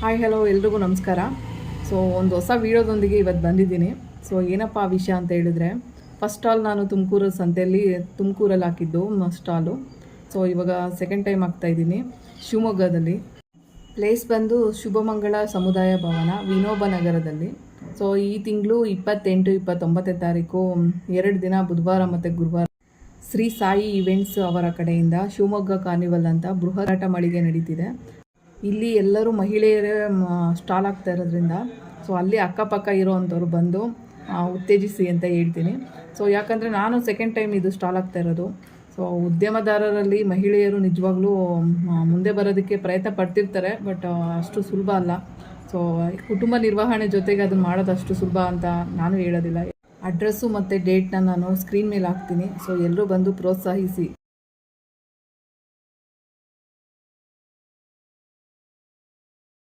Hi hello ಎಲ್ರಿಗೂ ನಮಸ್ಕಾರ. So ಒಂದು ಹೊಸ ವೀಡಿಯೋದೊಂದಿಗೆ ಇವತ್ತು ಬಂದಿದ್ದೀನಿ. ಸೊ ಏನಪ್ಪ ಆ ವಿಷಯ ಅಂತ ಹೇಳಿದರೆ, ಫಸ್ಟ್ ಸ್ಟಾಲ್ ನಾನು ತುಮಕೂರಲ್ಲಿ ಹಾಕಿದ್ದು ಸ್ಟಾಲು. ಸೊ ಇವಾಗ ಸೆಕೆಂಡ್ ಟೈಮ್ ಹಾಕ್ತಾಯಿದ್ದೀನಿ ಶಿವಮೊಗ್ಗದಲ್ಲಿ. ಪ್ಲೇಸ್ ಬಂದು ಶುಭಮಂಗಳ ಸಮುದಾಯ ಭವನ, ವಿನೋಬ ನಗರದಲ್ಲಿ. ಸೊ ಈ ತಿಂಗಳು 28, 29 ತಾರೀಕು 2 ದಿನ ಬುಧವಾರ ಮತ್ತು ಗುರುವಾರ ಶ್ರೀ ಸಾಯಿ ಇವೆಂಟ್ಸ್ ಅವರ ಕಡೆಯಿಂದ ಶಿವಮೊಗ್ಗ ಕಾರ್ನಿವಲ್ ಅಂತ ಬೃಹತ್ ಮಳಿಗೆ ನಡೀತಿದೆ. ಇಲ್ಲಿ ಎಲ್ಲರೂ ಮಹಿಳೆಯರೇ ಸ್ಟಾಲ್ ಆಗ್ತಾ ಇರೋದ್ರಿಂದ ಸೊ ಅಲ್ಲಿ ಅಕ್ಕಪಕ್ಕ ಇರೋವಂಥವ್ರು ಬಂದು ಉತ್ತೇಜಿಸಿ ಅಂತ ಹೇಳ್ತೀನಿ. ಸೊ ಯಾಕಂದರೆ ನಾನು ಸೆಕೆಂಡ್ ಟೈಮ್ ಇದು ಸ್ಟಾಲ್ ಆಗ್ತಾ ಇರೋದು. ಸೊ ಉದ್ಯಮದಾರರಲ್ಲಿ ಮಹಿಳೆಯರು ನಿಜವಾಗ್ಲೂ ಮುಂದೆ ಬರೋದಕ್ಕೆ ಪ್ರಯತ್ನ ಪಡ್ತಿರ್ತಾರೆ, ಬಟ್ ಅಷ್ಟು ಸುಲಭ ಅಲ್ಲ. ಸೊ ಕುಟುಂಬ ನಿರ್ವಹಣೆ ಜೊತೆಗೆ ಅದನ್ನು ಮಾಡೋದು ಅಷ್ಟು ಸುಲಭ ಅಂತ ನಾನು ಹೇಳೋದಿಲ್ಲ. ಅಡ್ರೆಸ್ಸು ಮತ್ತು ಡೇಟ್ನ ನಾನು ಸ್ಕ್ರೀನ್ ಮೇಲೆ ಹಾಕ್ತೀನಿ. ಸೊ ಎಲ್ಲರೂ ಬಂದು ಪ್ರೋತ್ಸಾಹಿಸಿ.